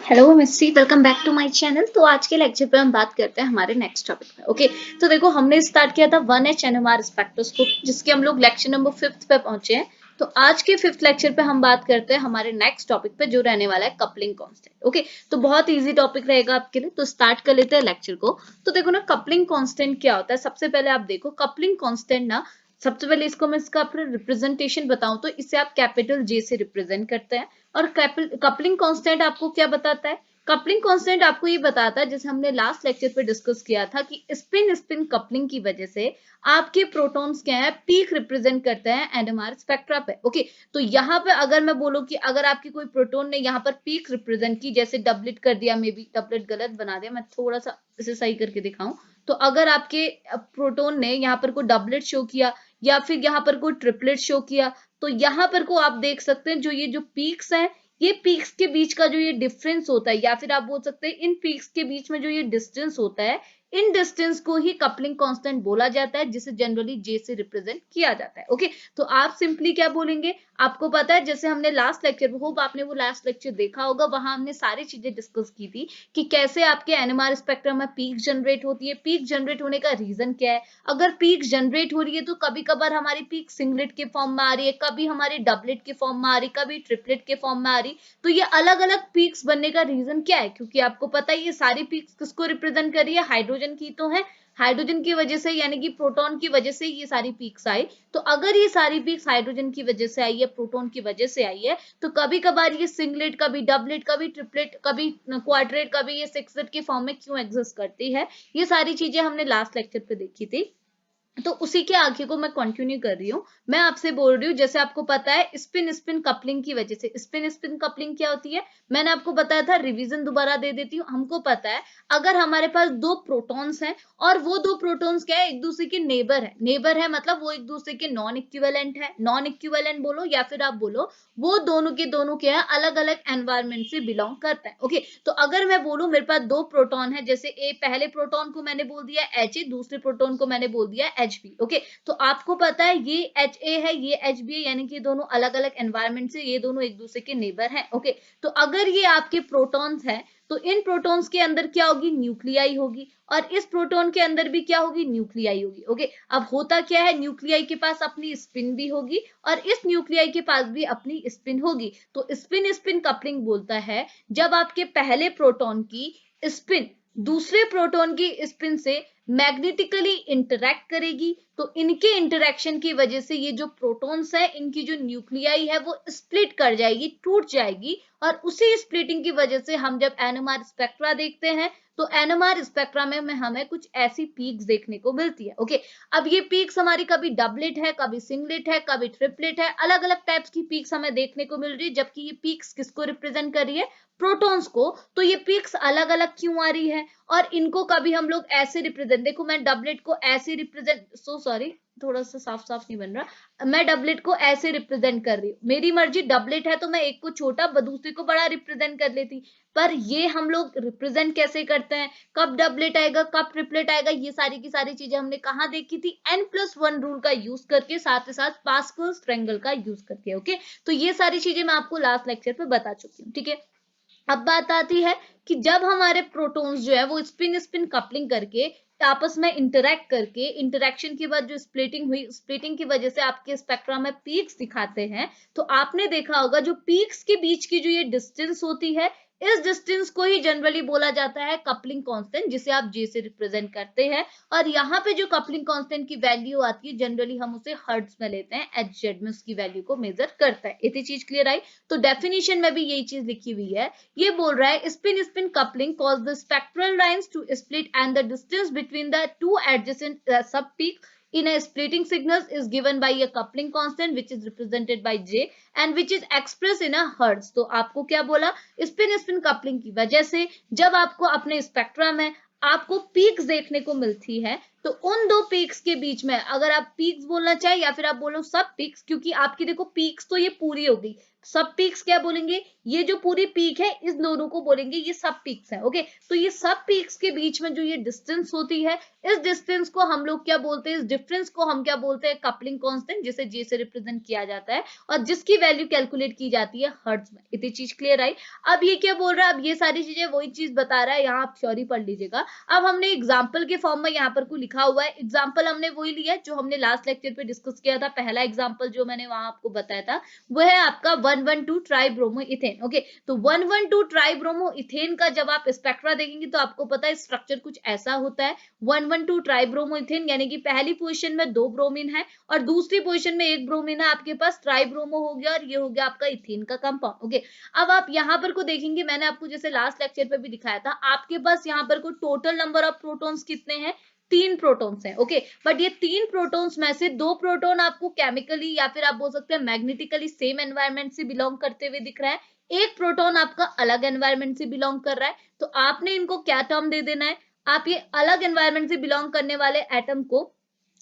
Hello Misty, welcome back to my channel. तो आज के लेक्चर पे हम बात करते हैं हमारे नेक्स्ट टॉपिक पे। ओके, तो देखो हमने स्टार्ट किया था 1H NMR स्पेक्ट्रोस्कोप, जिसके हम लोग लेक्चर नंबर 5 पे पहुंचे हैं। तो आज के 5th लेक्चर पे हम बात करते हैं हमारे नेक्स्ट टॉपिक पे, जो रहने वाला है कपलिंग कांस्टेंट। ओके, तो बहुत इजी टॉपिक रहेगा आपके लिए, तो स्टार्ट कर लेते हैं लेक्चर को। तो देखो ना, कपलिंग कांस्टेंट क्या होता है। सबसे पहले आप देखो कपलिंग कांस्टेंट ना, सबसे पहले इसको मैं इसका अपना रिप्रेजेंटेशन बताऊं तो इसे आप कैपिटल जे से रिप्रेजेंट करते हैं। और कपलिंग कांस्टेंट आपको क्या बताता है? कपलिंग कांस्टेंट आपको ये बताता है, जैसे हमने लास्ट लेक्चर पे डिस्कस किया था, कि स्पिन स्पिन कपलिंग की वजह से आपके प्रोटॉन्स क्या है, पीक रिप्रेजेंट करते हैं एनएमआर स्पेक्ट्रा पे। ओके, तो यहाँ पे अगर मैं बोलूं कि अगर आपकी कोई प्रोटॉन ने यहाँ पर पीक रिप्रेजेंट की, जैसे डबलेट कर दिया, मे बी डबलेट गलत बना दिया, मैं थोड़ा सा इसे सही करके दिखाऊं। तो अगर आपके प्रोटॉन ने यहाँ पर कोई डबलेट शो किया या फिर यहाँ पर कोई ट्रिपलेट शो किया, तो यहाँ पर को आप देख सकते हैं, जो ये जो पीक्स हैं, ये पीक्स के बीच का जो ये डिफरेंस होता है, या फिर आप बोल सकते हैं इन पीक्स के बीच में जो ये डिस्टेंस होता है, इन डिस्टेंस को ही कपलिंग कांस्टेंट बोला जाता है, जिसे जनरली जे से रिप्रेजेंट किया जाता है। ओके, तो आप सिंपली क्या बोलेंगे, आपको पता है, जैसे हमने लास्ट लेक्चर, होप आपने वो लास्ट लेक्चर देखा होगा, वहां हमने सारी चीजें डिस्कस की थी कि कैसे आपके एनएमआर स्पेक्ट्रम में पीक जनरेट होती है। पीक जनरेट होने का रीजन क्या है? अगर पीक जनरेट हो रही है तो कभी कभार हमारी पीक सिंगलेट के फॉर्म में आ रही है, कभी हमारी डबलेट के फॉर्म में आ रही, कभी ट्रिपलेट के फॉर्म में आ रही। तो ये अलग अलग पीक्स बनने का रीजन क्या है? क्योंकि आपको पता है ये सारी पीक्स किसको रिप्रेजेंट कर रही है, हाइड्रोजन की तो है। हाइड्रोजन की वजह से, यानी कि प्रोटॉन की वजह से ये सारी पीक्स आई। तो अगर ये सारी पीक्स हाइड्रोजन की वजह से आई है, प्रोटॉन की वजह से आई है, तो कभी कभार ये सिंगलेट, कभी डबलेट, कभी ट्रिपलेट, कभी क्वाड्रेट, कभी ये सिक्सलेट के फॉर्म में क्यों एग्जिस्ट करती है, ये सारी चीजें हमने लास्ट लेक्चर पे देखी थी। तो उसी के आगे को मैं कंटिन्यू कर रही हूँ। मैं आपसे बोल रही हूँ, जैसे आपको पता है स्पिन स्पिन कपलिंग की वजह से, स्पिन स्पिन कपलिंग क्या होती है, मैंने आपको बताया था, रिवीजन दोबारा दे देती हूँ। हमको पता है अगर हमारे पास दो प्रोटॉन्स हैं और वो दो प्रोटॉन्स क्या है, एक दूसरे के नेबर है। नेबर है मतलब वो एक दूसरे के नॉन इक्विवेलेंट है। नॉन इक्विवेलेंट बोलो या फिर आप बोलो वो दोनों के दोनों क्या है, अलग अलग एनवायरमेंट से बिलोंग करता है। ओके, तो अगर मैं बोलूं मेरे पास दो प्रोटॉन है, जैसे ए, पहले प्रोटॉन को मैंने बोल दिया एच ए, दूसरे प्रोटॉन को मैंने बोल दिया एच बी। ओके, तो आपको पता है ये एच ए है, ये एच बी है, यानी कि दोनों अलग अलग एनवायरमेंट से, ये दोनों एक दूसरे के नेबर हैं। ओके, तो अगर ये आपके प्रोटॉन्स हैं, तो इन प्रोटॉन्स के अंदर क्या होगी, न्यूक्लियाई होगी, और इस प्रोटॉन के अंदर भी क्या होगी, न्यूक्लियाई होगी। ओके, अब होता क्या है, न्यूक्लियाई के पास अपनी स्पिन भी होगी और इस न्यूक्लियाई के पास भी अपनी स्पिन होगी। तो स्पिन स्पिन कपलिंग बोलता है जब आपके पहले प्रोटॉन की स्पिन दूसरे प्रोटॉन की स्पिन से मैग्नेटिकली इंटरैक्ट करेगी, तो इनके इंटरैक्शन की वजह से ये जो प्रोटॉन्स है, इनकी जो न्यूक्लियाई है वो स्प्लिट कर जाएगी, टूट जाएगी, और उसी स्प्लिटिंग की वजह से हम जब एनएमआर स्पेक्ट्रा देखते हैं, तो एनएमआर स्पेक्ट्रा में हमें कुछ ऐसी पीक्स देखने को मिलती है। ओके, अब ये पीक्स हमारी कभी डबलेट है, कभी सिंगलेट है, कभी ट्रिपलेट है, अलग अलग टाइप्स की पीक्स हमें देखने को मिल रही है, जबकि ये पीक्स किसको रिप्रेजेंट कर रही है, प्रोटॉन्स को। तो ये पीक्स अलग अलग क्यों आ रही है, और इनको कभी हम लोग ऐसे रिप्रेजेंट, देखो मैं डबलेट को ऐसे रिप्रेजेंट, सो सॉरी थोड़ा सा साफ साफ नहीं बन रहा, मैं डबलेट को ऐसे रिप्रेजेंट कर रही हूँ, मेरी मर्जी, डबलेट है तो मैं एक को छोटा दूसरे को बड़ा रिप्रेजेंट कर लेती। पर ये हम लोग रिप्रेजेंट कैसे करते हैं, कब डबलेट आएगा, कब ट्रिपलेट आएगा, ये सारी की सारी चीजें हमने कहाँ देखी थी, n+1 रूल का यूज करके, साथ ही साथ पास्कल्स ट्रायंगल का यूज करके। ओके, तो ये सारी चीजें मैं आपको लास्ट लेक्चर पे बता चुकी हूँ। ठीक है, अब बात आती है कि जब हमारे प्रोटॉन्स जो है वो स्पिन स्पिन कपलिंग करके आपस में इंटरैक्ट करके, इंटरैक्शन के बाद जो स्प्लिटिंग हुई, स्प्लिटिंग की वजह से आपके स्पेक्ट्रा में पीक्स दिखाते हैं, तो आपने देखा होगा जो पीक्स के बीच की जो ये डिस्टेंस होती है, इस डिस्टेंस को ही जनरली बोला जाता है कपलिंग कांस्टेंट, जिसे आप जे से रिप्रेजेंट करते हैं। और यहाँ पे जो कपलिंग कांस्टेंट की वैल्यू आती है, जनरली हम उसे हर्ट्ज में लेते हैं, एच जेड में उसकी वैल्यू को मेजर करता है। इतनी चीज क्लियर आई? तो डेफिनेशन में भी यही चीज लिखी हुई है। ये बोल रहा है spin spin coupling cause the spectral lines to split and the distance between the two adjacent subpeak in a splitting signals is given by a coupling constant which is represented by J and which is expressed in a hertz। तो आपको क्या बोला, spin spin coupling की वजह से जब आपको अपने स्पेक्ट्रा में आपको पीक्स देखने को मिलती है, तो उन दो पीक्स के बीच में अगर आप पीक्स बोलना चाहे या फिर आप बोलो सब पीक्स, क्योंकि आपकी देखो पीक्स तो ये पूरी हो गई, सब पीक्स क्या बोलेंगे, ये जो पूरी पीक है इस दोनों को बोलेंगे ये सब पीक्स है। ओके, तो ये सब पीक्स के बीच में जो ये डिस्टेंस होती है, इस डिस्टेंस को हम लोग क्या बोलते हैं, इस डिफरेंस को हम क्या बोलते हैं, कपलिंग कांस्टेंट, जिसे जे से रिप्रेजेंट किया जाता है और जिसकी वैल्यू कैलकुलेट की जाती है हर्ट्ज में। इतनी चीज क्लियर आई। अब ये क्या बोल रहा है, अब ये सारी चीजें वही चीज बता रहा है, यहाँ आप थ्योरी पढ़ लीजिएगा। अब हमने एग्जाम्पल के फॉर्म में यहाँ पर को लिखा हुआ है, एग्जाम्पल हमने वही लिया जो हमने लास्ट लेक्चर पे डिस्कस किया था। पहला एग्जाम्पल जो मैंने वहां आपको बताया था वो है आपका 112 ट्राइब्रोमो इथेन। ओके, तो 112 ट्राइब्रोमो इथेन का जब आप स्पेक्ट्रा देखेंगे तो आपको पता है स्ट्रक्चर कुछ ऐसा होता है। 112 ट्राइब्रोमो इथेन यानी कि पहली पोजीशन में 2 ब्रोमीन है और दूसरी पोजीशन में 1 ब्रोमीन है, आपके पास ट्राइब्रोमो हो गया और ये हो गया आपका इथेन का कंपाउंड। ओके, अब आप यहाँ पर को देखेंगे, मैंने आपको जैसे लास्ट लेक्चर पे भी दिखाया था, आपके पास यहाँ पर को टोटल नंबर ऑफ प्रोटॉन्स कितने हैं, 3 प्रोटॉन्स हैं। ओके, बट ये 3 प्रोटॉन्स में से 2 प्रोटॉन आपको केमिकली या फिर आप बोल सकते हैं मैग्नेटिकली सेम एनवायरनमेंट से बिलोंग करते हुए दिख रहा है, एक प्रोटॉन आपका अलग एनवायरनमेंट से बिलोंग कर रहा है। तो आपने इनको क्या टर्म दे देना है, आप ये अलग एनवायरनमेंट से बिलोंग करने वाले एटम को,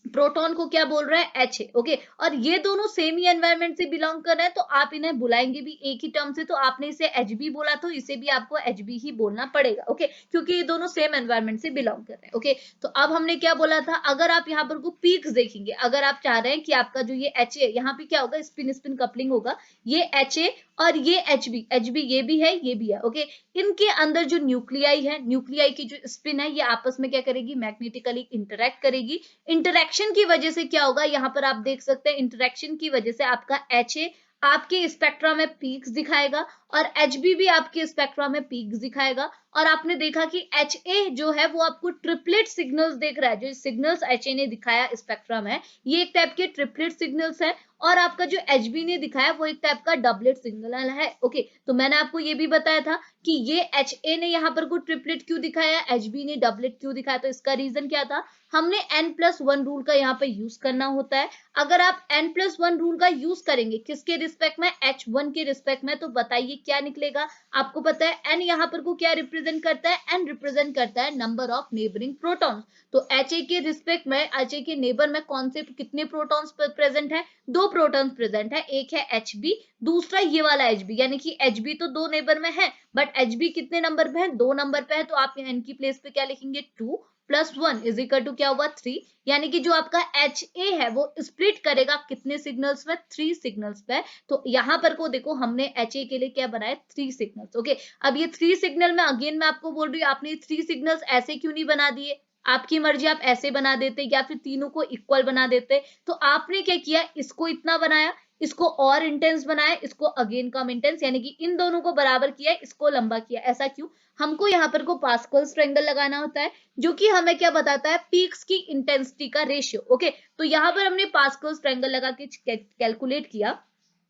प्रोटॉन को क्या बोल रहा है, एच है। ओके, और ये दोनों सेम ही एनवायरनमेंट से बिलोंग कर रहे हैं तो आप इन्हें बुलाएंगे भी एक ही टर्म से, तो आपने इसे एच बी बोला तो इसे भी आपको एच बी ही बोलना पड़ेगा। ओके, क्योंकि ये दोनों सेम एनवायरनमेंट से बिलोंग कर रहे हैं। ओके, तो अब हमने क्या बोला था, अगर आप यहाँ पर को पीक्स देखेंगे, अगर आप चाह रहे हैं कि आपका जो ये एच ए, यहाँ पे क्या होगा, स्पिन स्पिन कपलिंग होगा, ये एच ए और ये एच बी ये भी है ये भी है। ओके, इनके अंदर जो न्यूक्लियाई है, न्यूक्लियाई की जो स्पिन है ये आपस में क्या करेगी, मैग्नेटिकली इंटरेक्ट करेगी। इंटरेक्शन की वजह से क्या होगा, यहाँ पर आप देख सकते हैं इंटरेक्शन की वजह से आपका एच ए आपके स्पेक्ट्रा में पीक्स दिखाएगा और एच भी आपके स्पेक्ट्रा में पीक्स दिखाएगा। और आपने देखा कि एच ए जो है वो आपको ट्रिपलेट सिग्नल्स देख रहा है, जो सिग्नल्स एच ए ने दिखाया स्पेक्ट्रा में, ये एक टाइप के ट्रिपलेट सिग्नल्स है। और आपका जो एच बी ने दिखाया वो एक टाइप का डबलेट सिग्नल है। ओके, तो मैंने आपको ये भी बताया था कि ये एच ए ने यहाँ पर को ट्रिपलेट क्यों दिखाया, एच बी ने डबलेट क्यों दिखाया, तो इसका रीजन क्या था, हमने n+1 रूल का यहाँ पे यूज करना होता है। अगर आप n+1 रूल का यूज करेंगे किसके रिस्पेक्ट में, h1 के रिस्पेक्ट में, तो बताइए क्या निकलेगा। आपको पता है n यहाँ पर को क्या रिप्रेजेंट करता है, n रिप्रेजेंट करता है नंबर ऑफ नेबरिंग प्रोटॉन्स। तो Ha के रिस्पेक्ट में, Ha के नेबर में कौन से कितने प्रोटॉन्स प्रेजेंट है, 2 प्रोटॉन्स प्रेजेंट है, एक है Hb, दूसरा ये वाला Hb, यानी कि Hb तो 2 नेबर में है बट Hb कितने नंबर पे है, 2 नंबर पे है। तो आप n की प्लेस पे क्या लिखेंगे, 2 + 1 इज इक्वल टू क्या हुआ, 3, यानी कि जो आपका एच ए है वो स्प्लिट करेगा कितने सिग्नल्स में, 3 सिग्नल्स पे। तो यहाँ पर को देखो हमने एच ए के लिए क्या बनाया, 3 सिग्नल्स। ओके, अब ये 3 सिग्नल में अगेन मैं आपको बोल रही हूँ, आपने 3 सिग्नल्स ऐसे क्यों नहीं बना दिए, आपकी मर्जी, आप ऐसे बना देते या फिर तीनों को इक्वल बना देते। तो आपने क्या किया, इसको इतना बनाया, इसको और इंटेंस बनाया, इसको अगेन कम इंटेंस, यानी कि इन दोनों को बराबर किया, इसको लंबा किया। ऐसा क्यों, हमको यहाँ पर को पास्कल्स ट्रायंगल लगाना होता है जो कि हमें क्या बताता है, पीक्स की इंटेंसिटी का रेशियो। ओके, तो यहाँ पर हमने पास्कल्स ट्रायंगल लगा के कैलकुलेट किया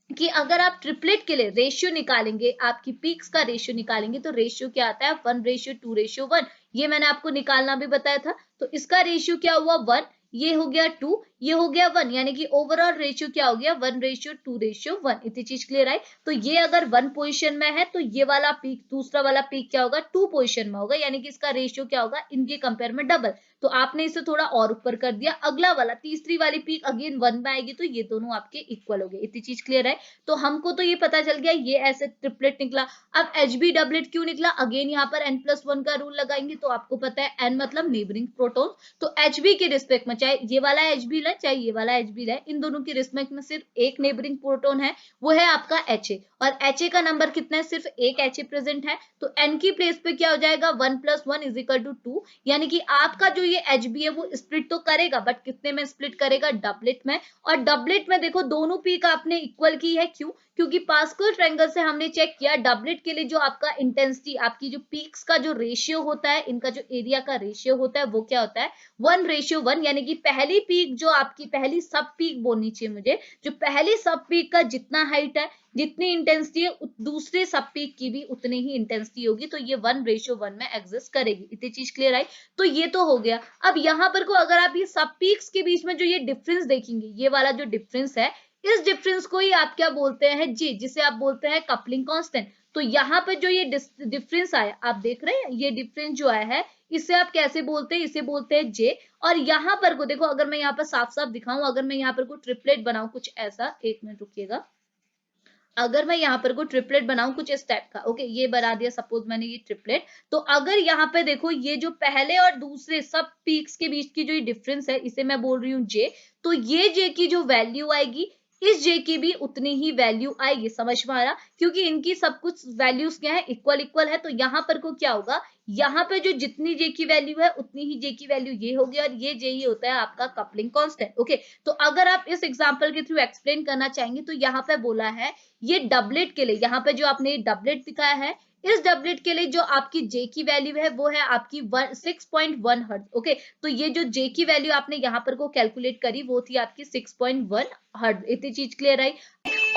कि अगर आप ट्रिपलेट के लिए रेशियो निकालेंगे, आपकी पीक्स का रेशियो निकालेंगे, तो रेशियो क्या आता है, 1:2:1। ये मैंने आपको निकालना भी बताया था। तो इसका रेशियो क्या हुआ, 1, ये हो गया 2, ये हो गया 1, यानी कि ओवरऑल रेशियो क्या हो गया, 1:2:1। इतनी चीज क्लियर आई। तो ये अगर 1 पोजीशन में है तो ये वाला पीक, दूसरा वाला पीक क्या होगा, 2 पोजीशन में होगा, यानी कि इसका रेशियो क्या होगा, इनके कंपेयर में डबल। तो आपने इसे थोड़ा और ऊपर कर दिया, अगला वाला तीसरी वाली पीक अगेन 1 में आएगी, तो ये दोनों आपके इक्वल हो गए। इतनी चीज क्लियर है। तो हमको तो ये पता चल गया ये ऐसे ट्रिपलेट निकला। अब एच बी डबलेट क्यों निकला, अगेन यहाँ पर n+1 का रूल लगाएंगे, तो आपको पता है n मतलब नेबरिंग प्रोटॉन। तो एच बी के रिस्पेक्ट में, चाहे ये वाला एच बी ले चाहे ये वाला एच बी ले, इन दोनों के रिस्पेक्ट में सिर्फ एक नेबरिंग प्रोटॉन है, वो है आपका एच ए। और एच ए का नंबर कितना है, सिर्फ एक एच ए प्रेजेंट है। तो n की प्लेस पे क्या हो जाएगा, 1+1 इज इक्वल टू 2, यानी कि आपका जो ये एच बी है वो स्प्लिट तो करेगा बट कितने में स्प्लिट करेगा, डबलेट में। और डबलेट में देखो दोनों पीक आपने इक्वल की है, क्यों, क्योंकि पास्कल ट्रायंगल से हमने चेक किया डबलेट के लिए जो आपका इंटेंसिटी, आपकी जो पीक्स का जो रेशियो होता है, इनका जो एरिया का रेशियो होता है वो क्या होता है, 1:1, यानी कि पहली पीक जो आपकी, पहली सब पीक बोलनी चाहिए मुझे, जो पहली सब पीक का जितना हाइट है, जितनी इंटेंसिटी है, दूसरे सब पीक की भी उतनी ही इंटेंसिटी होगी, तो ये 1:1 में एग्जिस्ट करेगी। इतनी चीज क्लियर आई। तो ये तो हो गया। अब यहाँ पर को अगर आप ये सब पीक्स के बीच में जो ये डिफरेंस देखेंगे, ये वाला जो डिफरेंस है, इस डिफरेंस को ही आप क्या बोलते हैं, जी, जिसे आप बोलते हैं कपलिंग कांस्टेंट। तो यहाँ पे जो ये डिफरेंस आया, आप देख रहे हैं ये डिफरेंस जो आया है, इसे आप कैसे बोलते हैं, इसे बोलते हैं जे। और यहाँ पर को देखो, अगर मैं यहाँ पर साफ साफ दिखाऊं, अगर मैं यहाँ पर को ट्रिपलेट बनाऊं कुछ ऐसा, एक मिनट रुकिएगा, अगर मैं यहाँ पर को ट्रिपलेट बनाऊं कुछ इस टाइप का, ओके, ये बना दिया सपोज मैंने ये ट्रिपलेट। तो अगर यहाँ पे देखो ये जो पहले और दूसरे सब पीक्स के बीच की जो ये डिफरेंस है, इसे मैं बोल रही हूँ जे। तो ये जे की जो वैल्यू आएगी, इस जे की भी उतनी ही वैल्यू आएगी। समझ में आ रहा, क्योंकि इनकी सब कुछ वैल्यूज क्या है, इक्वल इक्वल है। तो यहाँ पर को क्या होगा, यहाँ पे जो जितनी जे की वैल्यू है उतनी ही जे की वैल्यू ये होगी, और ये जे ही होता है आपका कपलिंग कांस्टेंट। ओके, तो अगर आप इस एग्जांपल के थ्रू एक्सप्लेन करना चाहेंगे, तो यहाँ पे बोला है ये डबलेट के लिए, यहाँ पे जो आपने डबलेट दिखाया है, इस डबलेट के लिए जो आपकी जे की वैल्यू है वो है आपकी 6.1 हर्ट्ज। ओके, तो ये जो जे की वैल्यू आपने यहाँ पर को कैलकुलेट करी वो थी आपकी 6.1 हर्ट्ज। इतनी चीज क्लियर आई।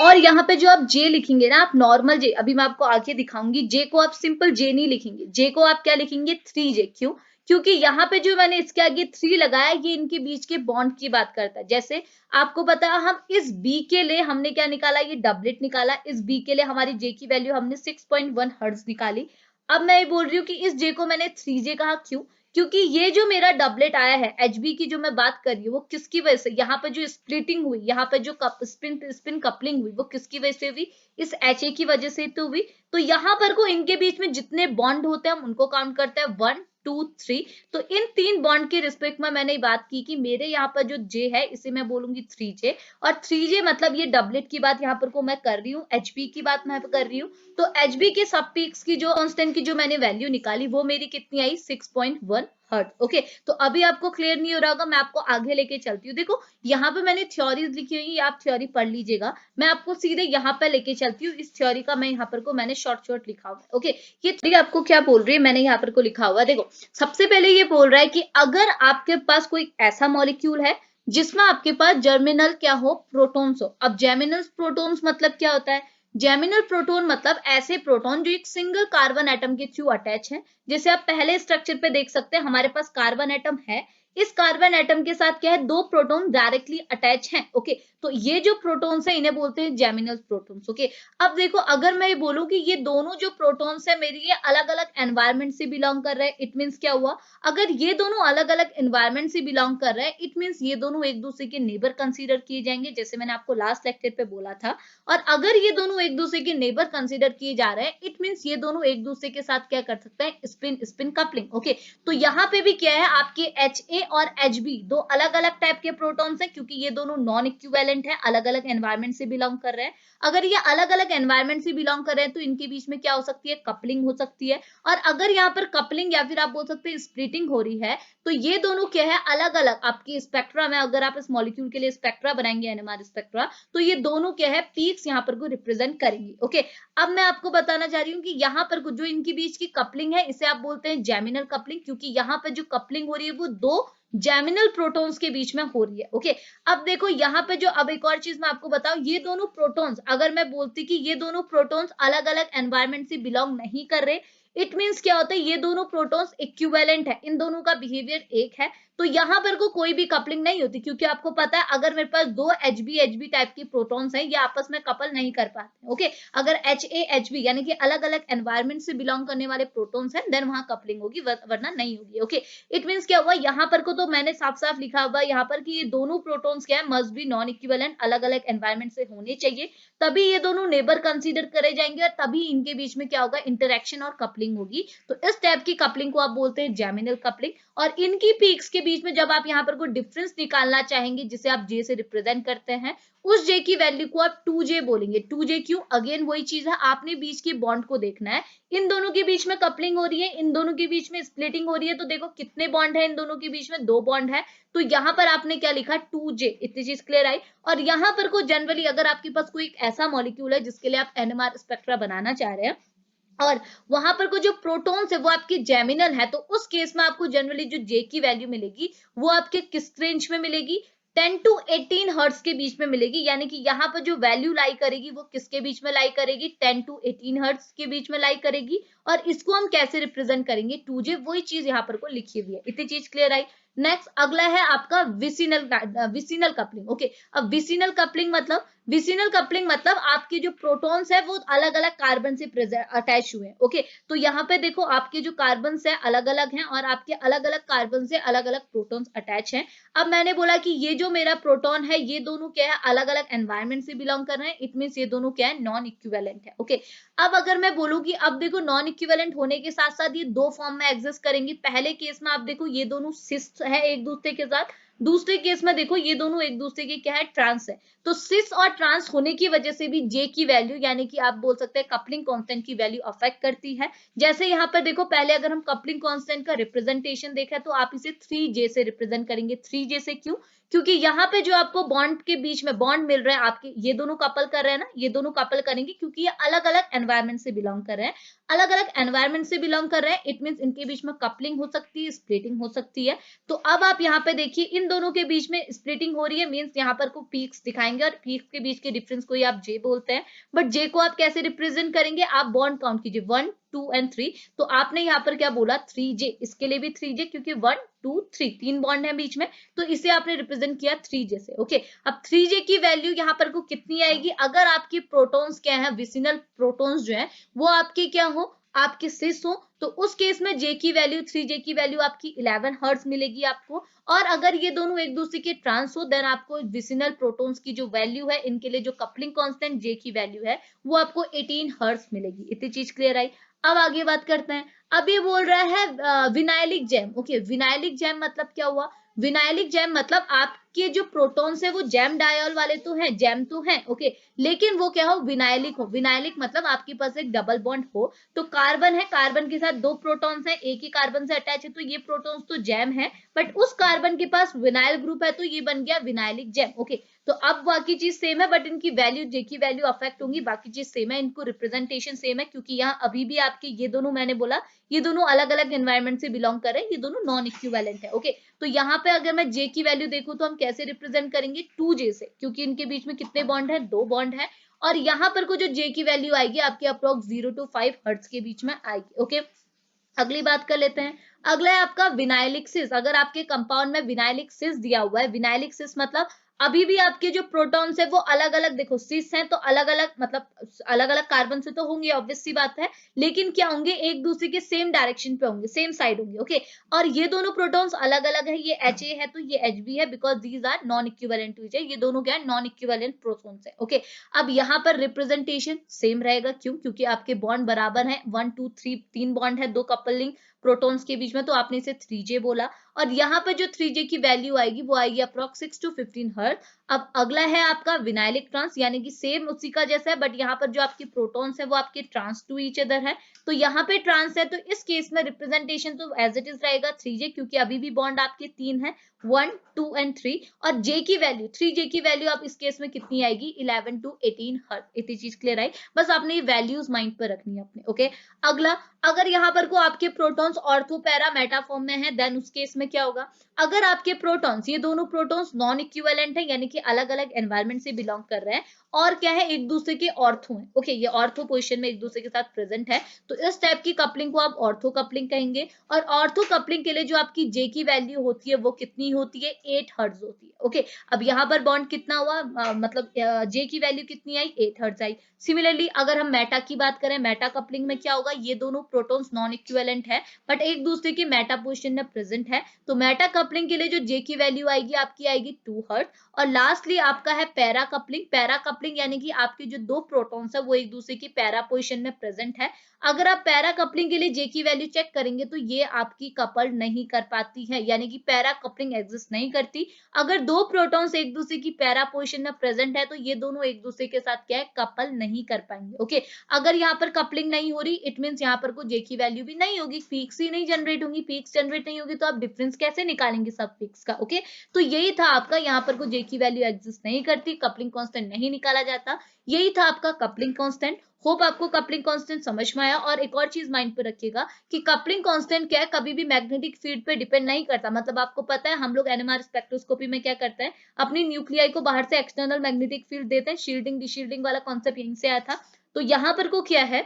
और यहाँ पे जो आप जे लिखेंगे ना, आप नॉर्मल जे, अभी मैं आपको आगे दिखाऊंगी, जे को आप सिंपल जे नहीं लिखेंगे, जे को आप क्या लिखेंगे, 3J। क्यों? क्योंकि यहाँ पे जो मैंने इसके आगे 3 लगाया, ये इनके बीच के बॉन्ड की बात करता है। जैसे आपको पता है, हम इस बी के लिए हमने क्या निकाला, ये डबलेट निकाला। इस बी के लिए हमारी जे की वैल्यू हमने 6.1 हर्ट्ज निकाली। अब मैं ये बोल रही हूँ कि इस जे को मैंने 3J कहा, क्यों? क्योंकि ये जो मेरा डबलेट आया है एचबी की जो मैं बात कर रही हूँ, वो किसकी वजह से, यहाँ पे जो स्प्लिटिंग हुई, यहाँ पे जो स्पिन कपलिंग हुई, वो किसकी वजह से हुई, इस एच ए की वजह से तो हुई। तो यहाँ पर को इनके बीच में जितने बॉन्ड होते हैं हम उनको काउंट करते हैं 1 2 3। तो इन 3 बॉन्ड के रिस्पेक्ट में मैंने बात की कि मेरे यहाँ पर जो जे है इसे मैं बोलूंगी 3J। और 3J मतलब ये डबलेट की बात यहाँ पर को मैं कर रही हूँ, एचबी की बात मैं कर रही हूँ। तो एचबी के सब पीक्स की जो कांस्टेंट की जो मैंने वैल्यू निकाली, वो मेरी कितनी आई, 6.1 हर्ट्ज। ओके, तो अभी आपको क्लियर नहीं हो रहा होगा, मैं आपको आगे लेके चलती हूँ। देखो यहाँ पे मैंने थ्योरीज लिखी हुई है, आप थ्योरी पढ़ लीजिएगा। मैं आपको सीधे यहाँ पे लेके चलती हूँ। इस थ्योरी का मैं यहाँ पर को मैंने शॉर्ट लिखा हुआ है। ओके, ये थ्योरी आपको क्या बोल रही है, मैंने यहाँ पर को लिखा हुआ है। देखो, सबसे पहले ये बोल रहा है कि अगर आपके पास कोई ऐसा मॉलिक्यूल है जिसमें आपके पास जर्मिनल क्या हो, प्रोटॉन्स हो। अब जर्मिनल प्रोटॉन्स मतलब क्या होता है, जेमिनल प्रोटॉन मतलब ऐसे प्रोटॉन जो एक सिंगल कार्बन एटम के थ्रू अटैच है। जैसे आप पहले स्ट्रक्चर पे देख सकते हैं, हमारे पास कार्बन एटम है, इस कार्बन एटम के साथ क्या है, 2 प्रोटॉन डायरेक्टली अटैच हैं। ओके, तो ये जो प्रोटॉन्स है इन्हें बोलते हैं जेमिनल प्रोटॉन्स। ओके, अब देखो अगर मैं ये बोलूं कि ये दोनों जो प्रोटॉन्स है मेरी, ये अलग अलग एनवायरमेंट से बिलोंग कर रहे हैं, इट मींस क्या हुआ, अगर ये दोनों अलग अलग एनवायरमेंट से बिलोंग कर रहे हैं, इट मींस ये दोनों एक दूसरे के नेबर कंसीडर किए जाएंगे, जैसे मैंने आपको लास्ट लेक्चर पे बोला था। और अगर ये दोनों एक दूसरे के नेबर कंसीडर किए जा रहे हैं, इट मींस ये दोनों एक दूसरे के साथ क्या कर सकते हैं, स्पिन स्पिन कपलिंग। ओके, तो यहाँ पे भी क्या है, आपके HA और HB दो अलग अलग टाइप के प्रोटॉन्स हैं, क्योंकि ये दोनों नॉन इक्विवेलेंट है, अलग अलग एनवायरमेंट से बिलोंग कर रहे हैं। अगर ये अलग अलग एनवायरमेंट से बिलोंग कर रहे हैं तो इनके बीच में क्या हो सकती है, कपलिंग हो सकती है। और अगर यहाँ पर कपलिंग या फिर आप बोल सकते हैं स्प्लिटिंग हो रही है, तो ये दोनों क्या है, अलग अलग आपकी स्पेक्ट्रा में, अगर आप इस मॉलिक्यूल के लिए स्पेक्ट्रा बनाएंगे, NMR स्पेक्ट्रा, तो ये दोनों क्या है, पीक्स यहाँ पर को रिप्रेजेंट करेंगी। ओके, अब मैं आपको बताना चाह रही हूँ कि यहाँ पर जो इनके बीच की कपलिंग है, इसे आप बोलते हैं जेमिनल कपलिंग, क्योंकि यहाँ पर जो कपलिंग हो रही है वो 2 जेमिनल प्रोटॉन्स के बीच में हो रही है। ओके, अब देखो यहाँ पे जो, अब एक और चीज मैं आपको बताऊं, ये दोनों प्रोटॉन्स, अगर मैं बोलती कि ये दोनों प्रोटॉन्स अलग अलग एनवायरमेंट से बिलोंग नहीं कर रहे, इट मींस क्या होता है, ये दोनों प्रोटॉन्स इक्विवेलेंट है, इन दोनों का बिहेवियर एक है। तो यहाँ पर कोई भी कपलिंग नहीं होती, क्योंकि आपको पता है अगर मेरे पास 2 HB टाइप की प्रोटॉन्स हैं, ये आपस में कपल नहीं कर पाते। ओके, अगर HA HB यानी कि अलग अलग एनवायरमेंट से बिलोंग करने वाले प्रोटॉन्स हैं, देन वहां कपलिंग होगी, वरना नहीं होगी। ओके, इट मींस क्या हुआ, यहाँ पर को तो मैंने साफ साफ लिखा हुआ यहाँ पर कि ये दोनों प्रोटॉन्स क्या है, मस्ट बी नॉन इक्विवेलेंट, अलग अलग एनवायरमेंट से होने चाहिए, तभी ये दोनों नेबर कंसीडर करे जाएंगे, और तभी इनके बीच में क्या होगा, इंटरेक्शन और कपलिंग होगी। तो इस टाइप की कपलिंग को आप बोलते हैं जेमिनल कपलिंग। और इनकी पीक्स के बीच में जब आप यहाँ पर कोई डिफरेंस निकालना चाहेंगे, जिसे आप जे से रिप्रेजेंट करते हैं, उस जे की वैल्यू को आप 2J बोलेंगे। 2J क्यों, अगेन वही चीज है, आपने बीच के बॉन्ड को देखना है, इन दोनों के बीच में कपलिंग हो रही है, इन दोनों के बीच में स्प्लिटिंग हो रही है, तो देखो कितने बॉन्ड है इन दोनों के बीच में, 2 बॉन्ड है। तो यहाँ पर आपने क्या लिखा, 2J, इतनी चीज क्लियर आई। और यहाँ पर को जनरली अगर आपके पास कोई ऐसा मॉलिक्यूल है जिसके लिए आप NMR स्पेक्ट्रा बनाना चाह रहे हैं, और वहां पर को जो प्रोटॉन्स है वो आपके जेमिनल है, तो उस केस में आपको जनरली जो जे की वैल्यू मिलेगी वो आपके किस रेंज में मिलेगी, 10 to 18 हर्ट्ज के बीच में मिलेगी। यानी कि यहाँ पर जो वैल्यू लाई करेगी वो किसके बीच में लाई करेगी, 10 to 18 हर्ट्ज के बीच में लाई करेगी। और इसको हम कैसे रिप्रेजेंट करेंगे, 2J, वही चीज यहाँ पर को लिखी हुई है। इतनी चीज क्लियर आई। नेक्स्ट अगला है आपका विसिनल कपलिंग। ओके, अब विसिनल कपलिंग मतलब आपके जो प्रोटॉन्स है वो अलग अलग कार्बन से अटैच हुए हैं। ओके, तो यहाँ पे देखो आपके जो कार्बन है अलग अलग हैं और आपके अलग अलग कार्बन से अलग अलग प्रोटॉन्स अटैच हैं। अब मैंने बोला कि ये जो मेरा प्रोटॉन है ये दोनों क्या है, अलग अलग एनवायरमेंट से बिलोंग कर रहे हैं, इट मीन्स ये दोनों क्या है, नॉन इक्विवेलेंट है। ओके, अब अगर मैं बोलूँ कि अब देखो नॉन इक्विवेलेंट होने के साथ साथ ये दो फॉर्म में एग्जिस्ट करेंगे। पहले केस में आप देखो ये दोनों सिस है एक दूसरे के साथ, दूसरे केस में देखो ये दोनों एक दूसरे के क्या है, ट्रांस है। तो सिस और ट्रांस होने की वजह से भी जे की वैल्यू यानी कि आप बोल सकते हैं कपलिंग कांस्टेंट की वैल्यू अफेक्ट करती है। जैसे यहाँ पर देखो पहले अगर हम कपलिंग कांस्टेंट का रिप्रेजेंटेशन देखें तो आप इसे 3J से रिप्रेजेंट करेंगे। 3J से क्यों? क्योंकि यहाँ पे जो आपको बॉन्ड के बीच में बॉन्ड मिल रहा है, आपके ये दोनों कपल कर रहे हैं ना, ये दोनों कपल करेंगे क्योंकि ये अलग अलग एनवायरमेंट से बिलोंग कर रहे हैं। अलग अलग एनवायरमेंट से बिलोंग कर रहे हैं, इट मीन्स इनके बीच में कपलिंग हो सकती है, स्प्लिटिंग हो सकती है। तो अब आप यहाँ पे देखिए इन दोनों के बीच में स्प्लिटिंग हो रही है, मीन्स यहाँ पर को पीक्स दिखाएंगे और पीक्स के बीच के डिफरेंस को ही आप जे बोलते हैं। बट जे को आप कैसे रिप्रेजेंट करेंगे, आप बॉन्ड काउंट कीजिए 1 2 एंड 3। तो आपने यहाँ पर क्या बोला 3J, इसके लिए भी 3J क्योंकि 1 2 3 तीन बॉन्ड है बीच में, तो इसे आपने रिप्रेजेंट किया 3J से। ओके, अब 3J की वैल्यू यहाँ पर को कितनी आएगी, अगर आपकी प्रोटॉन्स क्या है, विसिनल प्रोटॉन्स जो है वो आपके क्या हो, आपके सिस हो, तो उस केस में जे की वैल्यू 3J की वैल्यू आपकी 11 हर्ट्ज मिलेगी आपको। और अगर ये दोनों एक दूसरे के ट्रांस हो देन आपको विसिनल प्रोटॉन्स की जो वैल्यू है, इनके लिए जो कपलिंग कांस्टेंट जे की वैल्यू है वो आपको 18 हर्ट्ज मिलेगी। इतनी चीज क्लियर आई। अब आगे बात करते हैं। अब ये बोल रहा है vinylic jam. Okay, vinylic jam मतलब क्या हुआ, विनाइलिक जैम मतलब आपके जो प्रोटॉन्स है वो जैम डायोल वाले तो हैं, जैम तो हैं। ओके, लेकिन वो क्या हो, विनाइलिक हो। विनाइलिक मतलब आपके पास एक डबल बॉन्ड हो, तो कार्बन है, कार्बन के साथ दो प्रोटॉन्स हैं, एक ही कार्बन से अटैच है, तो ये प्रोटॉन्स तो जैम है, बट उस कार्बन के पास विनाइल ग्रुप है, तो ये बन गया विनाइलिक जैम। ओके, तो अब बाकी चीज सेम है बट इनकी वैल्यू जे की वैल्यू अफेक्ट होंगी, बाकी चीज सेम है, इनको रिप्रेजेंटेशन सेम है क्योंकि यहाँ अभी भी आपके ये दोनों मैंने बोला ये दोनों अलग अलग एनवायरमेंट से बिलोंग कर रहे हैं, ये दोनों नॉन इक्विवेलेंट है। ओके, तो यहाँ पे अगर मैं जे की वैल्यू देखूं तो हम कैसे रिप्रेजेंट करेंगे 2J से, क्योंकि इनके बीच में कितने बॉन्ड है, दो बॉन्ड है। और यहाँ पर को जो जे की वैल्यू आएगी आपकी अप्रोक्स 0 to 5 हर्ट्ज के बीच में आएगी। ओके, अगली बात कर लेते हैं। अगला है आपका विनाइलिक सिस। अगर आपके कंपाउंड में विनाइलिक सिस दिया हुआ है, विनाइलिक सिस मतलब अभी भी आपके जो प्रोटॉन्स है वो अलग अलग, देखो सिस हैं तो अलग अलग मतलब अलग अलग कार्बन से तो होंगे, ऑब्वियस सी बात है, लेकिन क्या होंगे, एक दूसरे के सेम डायरेक्शन पे होंगे, सेम साइड होंगे। ओके, और ये दोनों प्रोटॉन्स अलग अलग है, ये Ha है तो ये Hb है, because these are non equivalent to each other, ये दोनों क्या है, नॉन इक्विवेलेंट प्रोटॉन्स है। ओके, अब यहाँ पर रिप्रेजेंटेशन सेम रहेगा, क्यों, क्योंकि आपके बॉन्ड बराबर है, 1 2 3 तीन बॉन्ड है दो कपलिंग प्रोटॉन्स के बीच में, तो आपने इसे 3J बोला। और यहाँ पर जो 3J की वैल्यू आएगी वो आएगी अप्रॉक्स 6 to 15 हर्ट्ज। अब अगला है आपका विनाइलिक ट्रांस, यानी कि सेम उसी का जैसा है बट यहाँ पर जो आपके प्रोटॉन्स है वो आपके ट्रांस टू ईच अदर है, तो यहाँ पे ट्रांस है, तो इस केस में रिप्रेजेंटेशन तो एज इट इज रहेगा 3J, क्योंकि अभी भी बॉन्ड आपके तीन है, 1 2 एंड 3। और J की वैल्यू 3J की वैल्यू आप इस केस में कितनी आएगी, 11 to 18 हर्ट्ज। इतनी चीज क्लियर आई, बस आपने ये वैल्यूज माइंड पर रखनी है अपने। ओके, अगला, अगर यहाँ पर को आपके protons ortho para Meta form में है देन उस केस में क्या होगा, अगर आपके प्रोटॉन्स, ये दोनों प्रोटॉन्स नॉन इक्विवेलेंट है यानी कि अलग अलग एनवायरमेंट से बिलोंग कर रहे हैं और क्या है, एक दूसरे के ऑर्थो है। ओके, ये ऑर्थो पोजीशन में एक दूसरे के साथ प्रेजेंट है, तो इस टाइप की कपलिंग को आप ऑर्थो कपलिंग कहेंगे। और ऑर्थो कपलिंग के लिए जो आपकी जे की वैल्यू होती है वो कितनी होती है, 8 हर्ट्ज होती है। ओके, अब यहाँ पर बॉन्ड कितना हुआ, मतलब जे की वैल्यू कितनी आई, 8 हर्ट्ज आई। सिमिलरली अगर हम मेटा की बात करें, मेटा कपलिंग में क्या होगा, ये दोनों प्रोटॉन्स नॉन इक्विवेलेंट है बट एक दूसरे के मेटा पोजीशन में प्रेजेंट है, तो मेटा कपलिंग के लिए जो जे की वैल्यू आएगी आपकी आएगी 2 हर्ट्ज। और लास्टली आपका है पैरा कपलिंग। पैरा कपलिंग यानी कि आपके जो दो प्रोटॉन्स है वो एक दूसरे की पैरा पोजीशन में प्रेजेंट है। अगर आप पैरा कपलिंग के लिए जे की वैल्यू चेक करेंगे तो ये आपकी कपल नहीं कर पाती है, यानी कि पैरा कपलिंग एग्जिस्ट नहीं करती। अगर दो प्रोटॉन्स एक दूसरे की पैरा पोजीशन में प्रेजेंट है तो ये दोनों एक दूसरे के साथ क्या है, कपल नहीं कर पाएंगे। ओके, अगर यहाँ पर कपलिंग नहीं हो रही इट मींस यहाँ पर को जे की वैल्यू भी नहीं होगी, पीक्स ही नहीं जनरेट होंगी, पीक्स जनरेट नहीं होगी तो आप डिफरेंस कैसे निकालेंगे सब पीक्स का। ओके, तो यही था आपका, यहाँ पर को जे की वैल्यू एग्जिस्ट नहीं करती, कपलिंग कांस्टेंट नहीं निकाला जाता, यही था आपका कपलिंग कांस्टेंट। होप आपको कपलिंग कांस्टेंट समझ में आया। और एक और चीज माइंड पे रखिएगा कि कपलिंग कांस्टेंट क्या है, कभी भी मैग्नेटिक फील्ड पे डिपेंड नहीं करता। मतलब आपको पता है हम लोग एनएमआर स्पेक्ट्रोस्कोपी में क्या करते हैं, अपनी न्यूक्लियाई को बाहर से एक्सटर्नल मैग्नेटिक फील्ड देते हैं, शील्डिंग डिशील्डिंग वाला कॉन्सेप्ट यहीं से आया था। तो यहाँ पर को क्या है,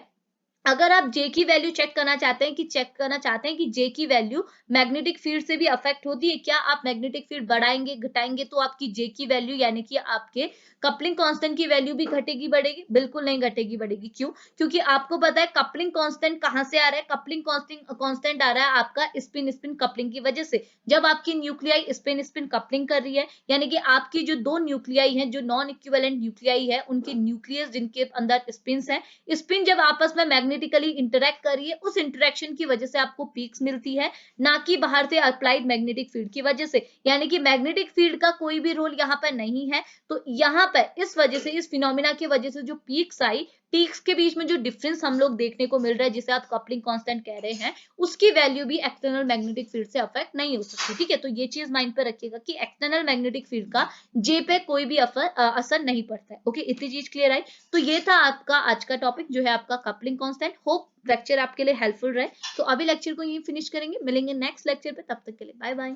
अगर आप जे की वैल्यू चेक करना चाहते हैं कि जे की वैल्यू मैग्नेटिक फील्ड से भी अफेक्ट होती है क्या, आप मैग्नेटिक फील्ड बढ़ाएंगे घटाएंगे तो आपकी जे की वैल्यू यानी कि आपके कपलिंग कांस्टेंट की वैल्यू भी घटेगी बढ़ेगी, बिल्कुल नहीं घटेगी बढ़ेगी। क्यों? क्योंकि आपको पता है कपलिंग कांस्टेंट कहां से आ रहा है, कपलिंग कांस्टेंट आ रहा है आपका स्पिन स्पिन कपलिंग की वजह से। जब आपकी न्यूक्लियाई स्पिन स्पिन कपलिंग कर रही है यानी कि आपकी जो दो न्यूक्लियाई हैं, जो नॉन इक्विवेलेंट न्यूक्लियाई है, उनके न्यूक्लियस जिनके अंदर स्पिन्स हैं, स्पिन जब आपस में मैग्नेटिकली इंटरेक्ट कर रही है, उस इंटरेक्शन की वजह से आपको पीक्स मिलती है, ना कि बाहर से अप्लाइड मैग्नेटिक फील्ड की वजह से। यानी कि मैग्नेटिक फील्ड का कोई भी रोल यहाँ पर नहीं है। तो यहाँ पर इस वजह से, इस फिनोमिना की वजह से जो पीक्स आई, पीक्स के बीच में जो डिफरेंस हम लोग देखने को मिल रहा है, जिसे आप कपलिंग कांस्टेंट कह रहे हैं, उसकी वैल्यू भी एक्सटर्नल मैग्नेटिक फील्ड से अफेक्ट नहीं हो सकती। ठीक है, तो ये चीज माइंड पे रखिएगा कि एक्सटर्नल मैग्नेटिक फील्ड का जे पे कोई भी असर नहीं पड़ता है। ओके, इतनी चीज क्लियर आई। तो ये था आपका आज का टॉपिक जो है आपका कपलिंग कांस्टेंट। होप लेक्चर आपके लिए हेल्पफुल रहे। तो अभी लेक्चर को यही फिनिश करेंगे, मिलेंगे नेक्स्ट लेक्चर पे, तब तक के लिए बाय बाय।